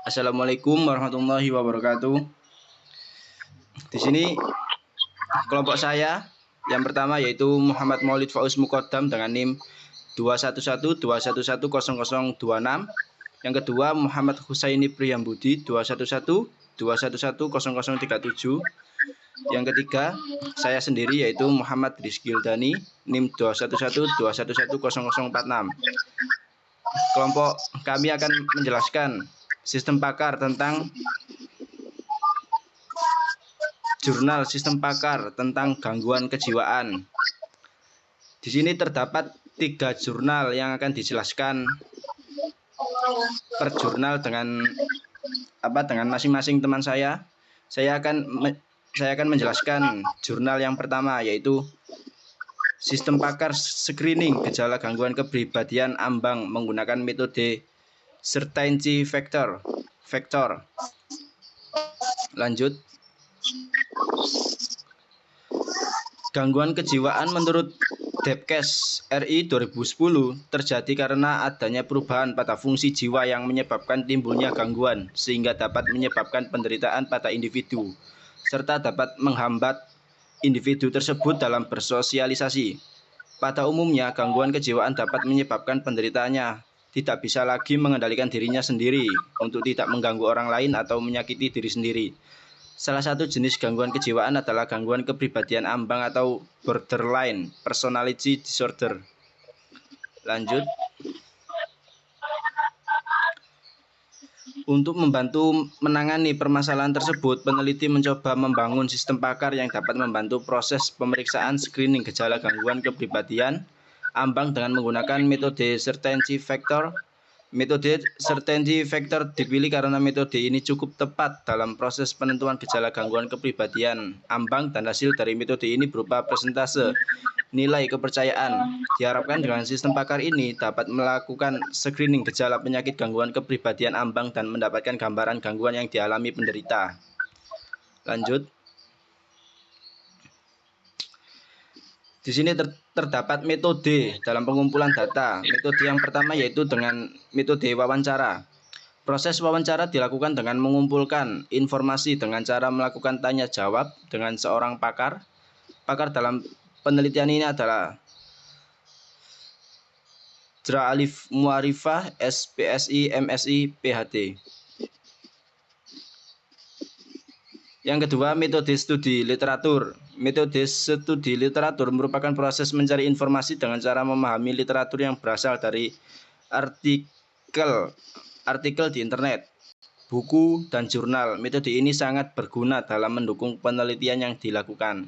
Assalamualaikum warahmatullahi wabarakatuh. Di sini kelompok saya yang pertama yaitu Muhammad Maulid Fauz Muqaddam dengan NIM 21121110026. Yang kedua Muhammad Husaini Priyambudi 21121110037. Yang ketiga saya sendiri yaitu Muhammad Rizky Gildani NIM 21121110046. Kelompok kami akan menjelaskan sistem pakar tentang jurnal sistem pakar tentang gangguan kejiwaan. Di sini terdapat 3 jurnal yang akan dijelaskan per jurnal dengan masing-masing teman saya. Saya akan menjelaskan jurnal yang pertama yaitu Sistem Pakar Screening Gejala Gangguan Kepribadian Ambang menggunakan metode Certainty Factor. Lanjut. Gangguan kejiwaan menurut Depkes RI 2010 terjadi karena adanya perubahan pada fungsi jiwa yang menyebabkan timbulnya gangguan sehingga dapat menyebabkan penderitaan pada individu serta dapat menghambat individu tersebut dalam bersosialisasi. Pada umumnya, gangguan kejiwaan dapat menyebabkan penderitaannya tidak bisa lagi mengendalikan dirinya sendiri untuk tidak mengganggu orang lain atau menyakiti diri sendiri. Salah satu jenis gangguan kejiwaan adalah gangguan kepribadian ambang atau borderline personality disorder. Lanjut. Untuk membantu menangani permasalahan tersebut, peneliti mencoba membangun sistem pakar yang dapat membantu proses pemeriksaan screening gejala gangguan kepribadian ambang dengan menggunakan metode Certainty Factor. Metode Certainty Factor dipilih karena metode ini cukup tepat dalam proses penentuan gejala gangguan kepribadian ambang dan hasil dari metode ini berupa persentase nilai kepercayaan. Diharapkan dengan sistem pakar ini dapat melakukan screening gejala penyakit gangguan kepribadian ambang dan mendapatkan gambaran gangguan yang dialami penderita. Lanjut. Di sini terdapat metode dalam pengumpulan data. Metode yang pertama yaitu dengan metode wawancara. Proses wawancara dilakukan dengan mengumpulkan informasi dengan cara melakukan tanya jawab dengan seorang pakar. Pakar dalam penelitian ini adalah Dra Alif Muarifah, SPSI, MSI, PhD. Yang kedua, metode studi literatur. Metode studi literatur merupakan proses mencari informasi dengan cara memahami literatur yang berasal dari artikel di internet, buku, dan jurnal. Metode ini sangat berguna dalam mendukung penelitian yang dilakukan.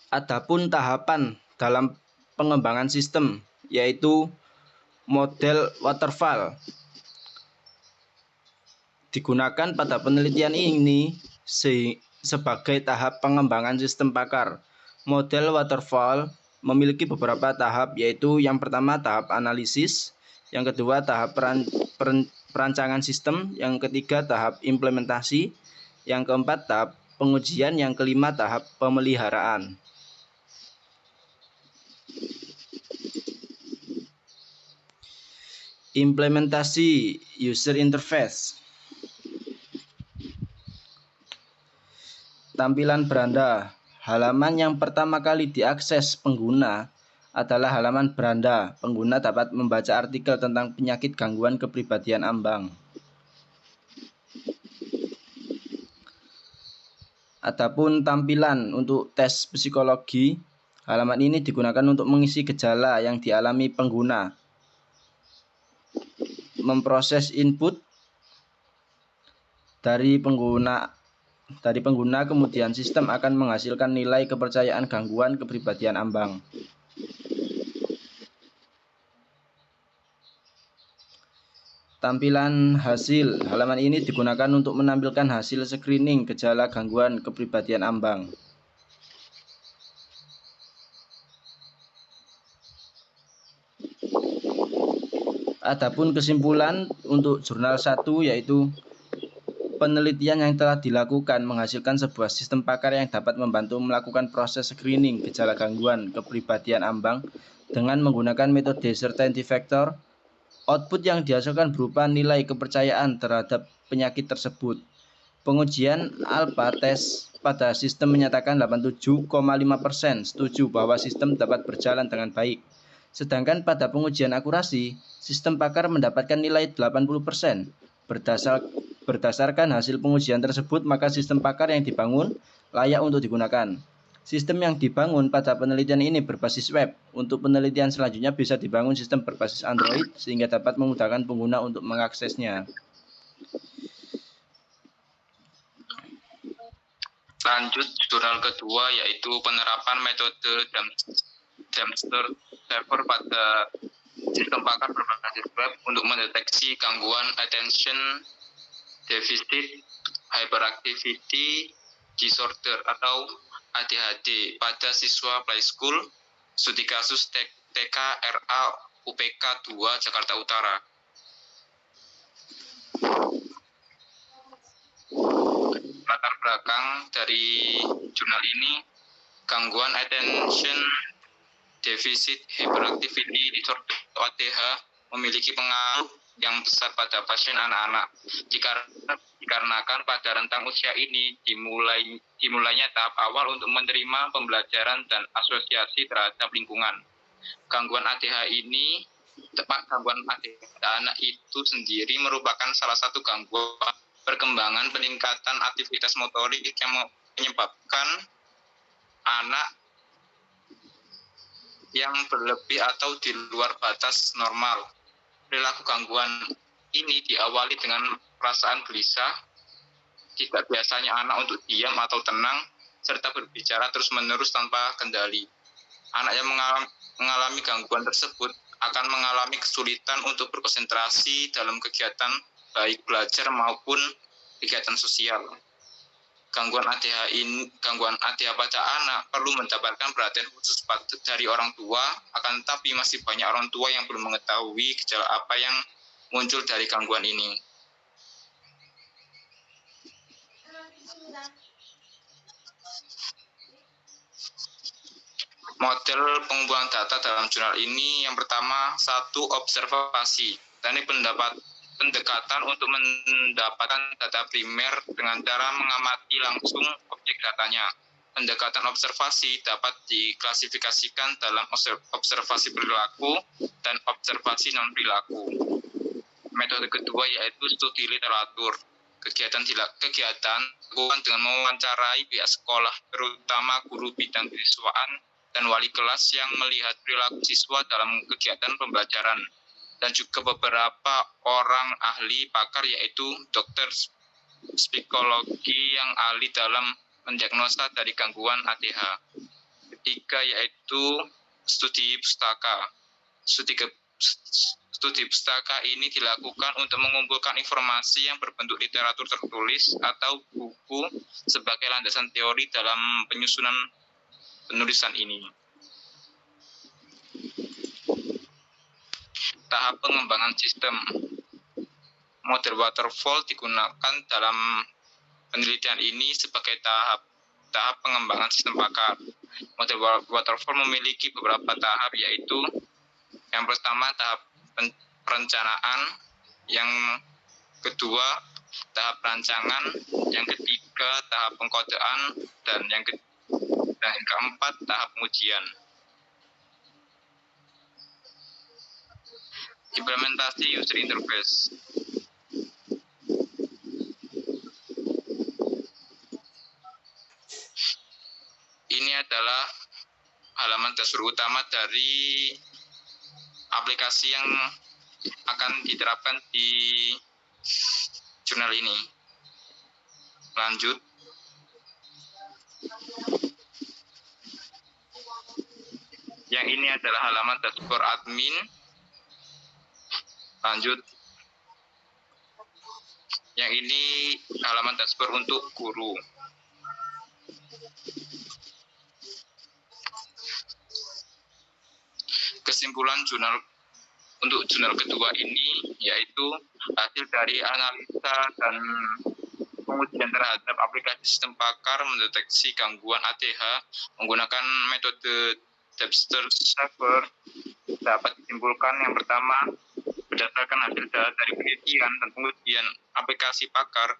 Adapun tahapan dalam pengembangan sistem yaitu model waterfall digunakan pada penelitian ini sebagai tahap pengembangan sistem pakar. Model waterfall memiliki beberapa tahap yaitu yang pertama tahap analisis, yang kedua tahap perancangan sistem, yang ketiga tahap implementasi, yang keempat tahap pengujian, yang kelima tahap pemeliharaan. Implementasi user interface. Tampilan beranda. Halaman yang pertama kali diakses pengguna adalah halaman beranda. Pengguna dapat membaca artikel tentang penyakit gangguan kepribadian ambang. Adapun tampilan untuk tes psikologi, halaman ini digunakan untuk mengisi gejala yang dialami pengguna, memproses input dari pengguna, kemudian sistem akan menghasilkan nilai kepercayaan gangguan kepribadian ambang. Tampilan hasil. Halaman ini digunakan untuk menampilkan hasil screening gejala gangguan kepribadian ambang. Adapun kesimpulan untuk jurnal 1 yaitu Penelitian yang telah dilakukan menghasilkan sebuah sistem pakar yang dapat membantu melakukan proses screening gejala gangguan kepribadian ambang dengan menggunakan metode certainty factor. Output yang dihasilkan berupa nilai kepercayaan terhadap penyakit tersebut. Pengujian alpha test pada sistem menyatakan 87,5% setuju bahwa sistem dapat berjalan dengan baik. Sedangkan pada pengujian akurasi, sistem pakar mendapatkan nilai 80%. Berdasarkan hasil pengujian tersebut, maka sistem pakar yang dibangun layak untuk digunakan. Sistem yang dibangun pada penelitian ini berbasis web. Untuk penelitian selanjutnya bisa dibangun sistem berbasis Android sehingga dapat memudahkan pengguna untuk mengaksesnya. Lanjut jurnal kedua yaitu penerapan metode Dempster server pada sistem pakar berbasis web untuk mendeteksi gangguan attention deficit hyperactivity disorder atau ADHD pada siswa playschool studi kasus TK RA UPK 2 Jakarta Utara. Latar belakang dari jurnal ini, gangguan attention deficit hyperactivity disorder atau ADH memiliki pengaruh yang besar pada pasien anak-anak dikarenakan pada rentang usia ini dimulainya tahap awal untuk menerima pembelajaran dan asosiasi terhadap lingkungan. Gangguan ADH anak itu sendiri merupakan salah satu gangguan perkembangan peningkatan aktivitas motorik yang menyebabkan anak yang berlebih atau di luar batas normal. Perilaku gangguan ini diawali dengan perasaan gelisah, tidak biasanya anak untuk diam atau tenang, serta berbicara terus-menerus tanpa kendali. Anak yang mengalami gangguan tersebut akan mengalami kesulitan untuk berkonsentrasi dalam kegiatan baik belajar maupun kegiatan sosial. Gangguan ADH pada anak perlu mendapatkan perhatian khusus dari orang tua, akan tetapi masih banyak orang tua yang belum mengetahui gejala apa yang muncul dari gangguan ini. Model pengumpulan data dalam jurnal ini yang pertama, satu observasi. Teknik pendekatan untuk mendapatkan data primer dengan cara mengamati langsung objek datanya. Pendekatan observasi dapat diklasifikasikan dalam observasi perilaku dan observasi non-perilaku. Metode kedua yaitu studi literatur. Kegiatan dilakukan dengan mewawancarai pihak sekolah, terutama guru bidang kesiswaan dan wali kelas yang melihat perilaku siswa dalam kegiatan pembelajaran, dan juga beberapa orang ahli pakar yaitu dokter psikologi yang ahli dalam mendiagnosa dari gangguan ADH. Ketiga yaitu studi pustaka. Studi pustaka ini dilakukan untuk mengumpulkan informasi yang berbentuk literatur tertulis atau buku sebagai landasan teori dalam penyusunan penulisan ini. Tahap pengembangan sistem. Model waterfall digunakan dalam penelitian ini sebagai tahap pengembangan sistem pakar. Model waterfall memiliki beberapa tahap, yaitu yang pertama tahap perencanaan, yang kedua tahap rancangan, yang ketiga tahap pengkodean, dan yang keempat tahap pengujian. Implementasi user interface. Ini adalah halaman dashboard utama dari aplikasi yang akan diterapkan di jurnal ini. Lanjut. Yang ini adalah halaman dashboard admin. Lanjut. Yang ini halaman dashboard untuk guru. Kesimpulan jurnal untuk jurnal kedua ini yaitu hasil dari analisa dan pengujian terhadap aplikasi sistem pakar mendeteksi gangguan ATH menggunakan metode Debster Saver dapat disimpulkan yang pertama, berdasarkan hasil data dari penelitian dan pengujian aplikasi pakar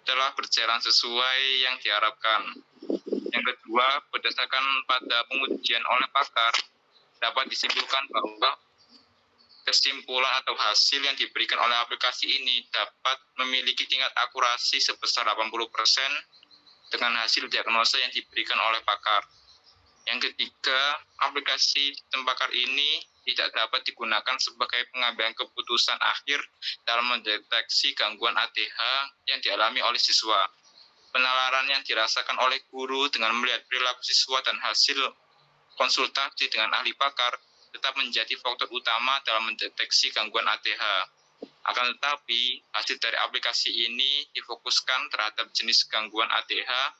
telah berjalan sesuai yang diharapkan. Yang kedua, berdasarkan pada pengujian oleh pakar, dapat disimpulkan bahwa kesimpulan atau hasil yang diberikan oleh aplikasi ini dapat memiliki tingkat akurasi sebesar 80% dengan hasil diagnosa yang diberikan oleh pakar. Yang ketiga, aplikasi sistem pakar ini tidak dapat digunakan sebagai pengambilan keputusan akhir dalam mendeteksi gangguan ATH yang dialami oleh siswa. Penalaran yang dirasakan oleh guru dengan melihat perilaku siswa dan hasil konsultasi dengan ahli pakar tetap menjadi faktor utama dalam mendeteksi gangguan ATH. Akan tetapi, hasil dari aplikasi ini difokuskan terhadap jenis gangguan ATH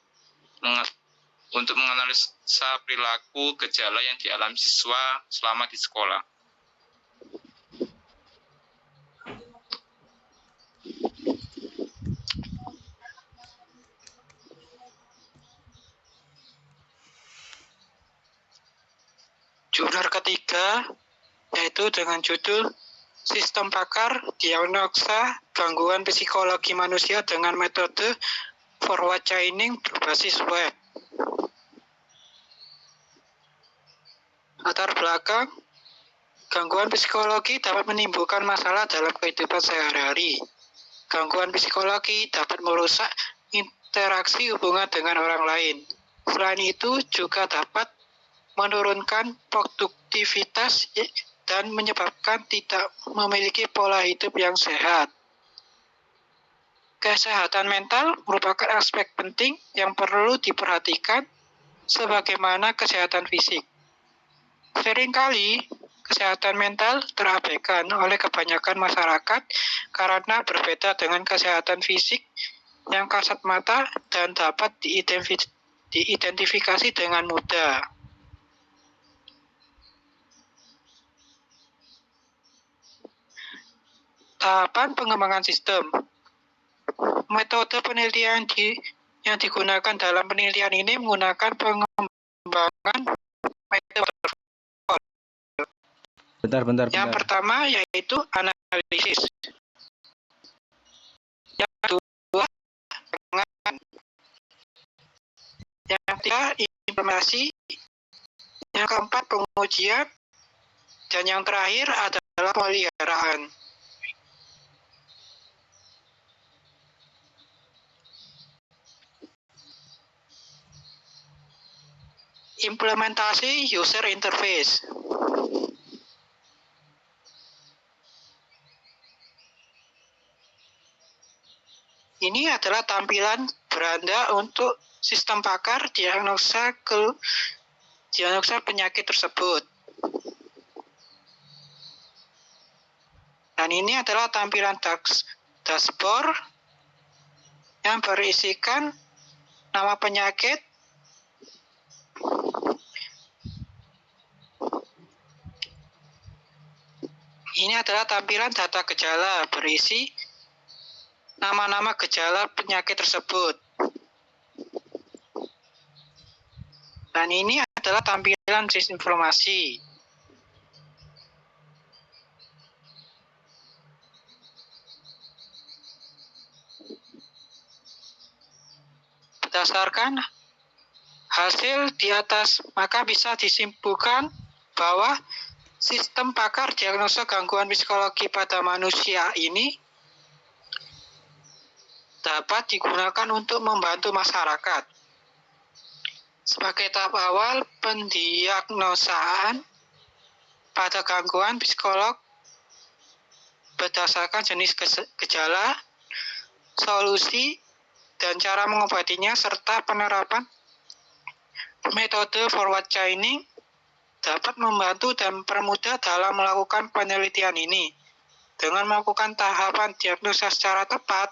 untuk menganalisa perilaku gejala yang dialami siswa selama di sekolah. Jurnal ketiga, yaitu dengan judul Sistem Pakar Diagnosa Gangguan Psikologi Manusia dengan Metode Forward Chaining berbasis web. Latar belakang, gangguan psikologi dapat menimbulkan masalah dalam kehidupan sehari-hari. Gangguan psikologi dapat merusak interaksi hubungan dengan orang lain. Selain itu, juga dapat menurunkan produktivitas dan menyebabkan tidak memiliki pola hidup yang sehat. Kesehatan mental merupakan aspek penting yang perlu diperhatikan sebagaimana kesehatan fisik. Seringkali, kesehatan mental terabaikan oleh kebanyakan masyarakat karena berbeda dengan kesehatan fisik yang kasat mata dan dapat diidentifikasi dengan mudah. Tahapan pengembangan sistem. Metode penelitian yang digunakan dalam penelitian ini menggunakan pengembangan metode waterfall. Bentar. Yang pertama yaitu analisis. Yang kedua, pengembangan. Yang ketiga, implementasi. Yang keempat, pengujian. Dan yang terakhir adalah pemeliharaan. Implementasi user interface. Ini adalah tampilan beranda untuk sistem pakar diagnosa penyakit tersebut. Dan ini adalah tampilan dashboard yang berisikan nama penyakit, ini adalah tampilan data gejala berisi nama-nama gejala penyakit tersebut. Dan ini adalah tampilan list informasi. Berdasarkan hasil di atas, maka bisa disimpulkan bahwa sistem pakar diagnosa gangguan psikologi pada manusia ini dapat digunakan untuk membantu masyarakat. Sebagai tahap awal pendiagnosaan pada gangguan psikolog berdasarkan jenis gejala, solusi, dan cara mengobatinya, serta penerapan metode forward chaining dapat membantu dan mempermudah dalam melakukan penelitian ini. Dengan melakukan tahapan diagnosa secara tepat,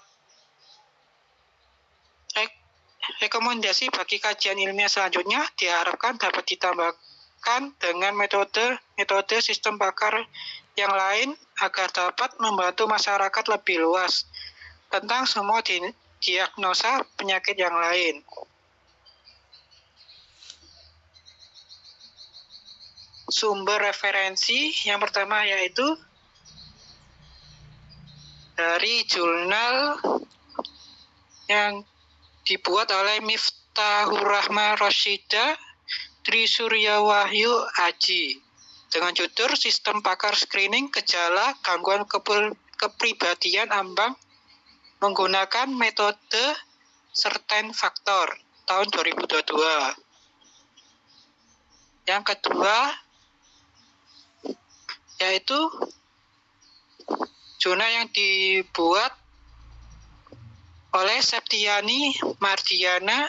rekomendasi bagi kajian ilmiah selanjutnya diharapkan dapat ditambahkan dengan metode sistem pakar yang lain agar dapat membantu masyarakat lebih luas tentang semua diagnosa penyakit yang lain. Sumber referensi yang pertama yaitu dari jurnal yang dibuat oleh Miftahur Rahma Rosyida Trisurya Wahyu Aji dengan judul Sistem Pakar Screening Gejala Gangguan Kepribadian Ambang menggunakan metode Certain Factor tahun 2022. Yang kedua yaitu jurnal yang dibuat oleh Septiani Mardiana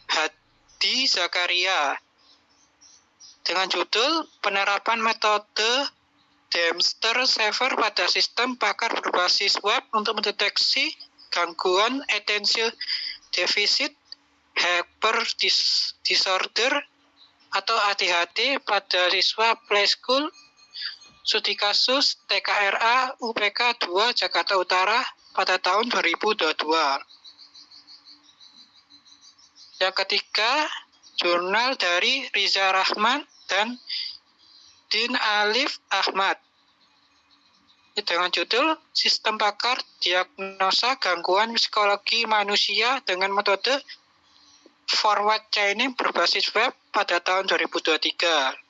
Hadi Zakaria dengan judul Penerapan Metode Dempster-Shaver pada Sistem Pakar Berbasis Web untuk Mendeteksi Gangguan Attention Deficit Hyper Disorder atau ADHD pada siswa Playschool Studi Kasus TKRA UPK 2 Jakarta Utara pada tahun 2022. Yang ketiga, jurnal dari Riza Rahman dan Din Alif Ahmad dengan judul Sistem Pakar Diagnosa Gangguan Psikologi Manusia dengan Metode Forward Chaining Berbasis Web pada tahun 2023.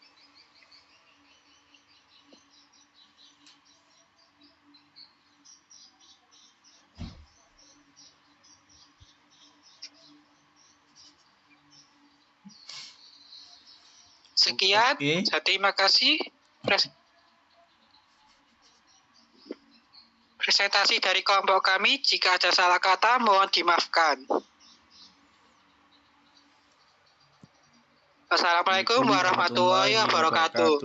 Sekian, terima kasih. Presentasi dari kelompok kami, jika ada salah kata mohon dimaafkan. Wassalamualaikum warahmatullahi wabarakatuh.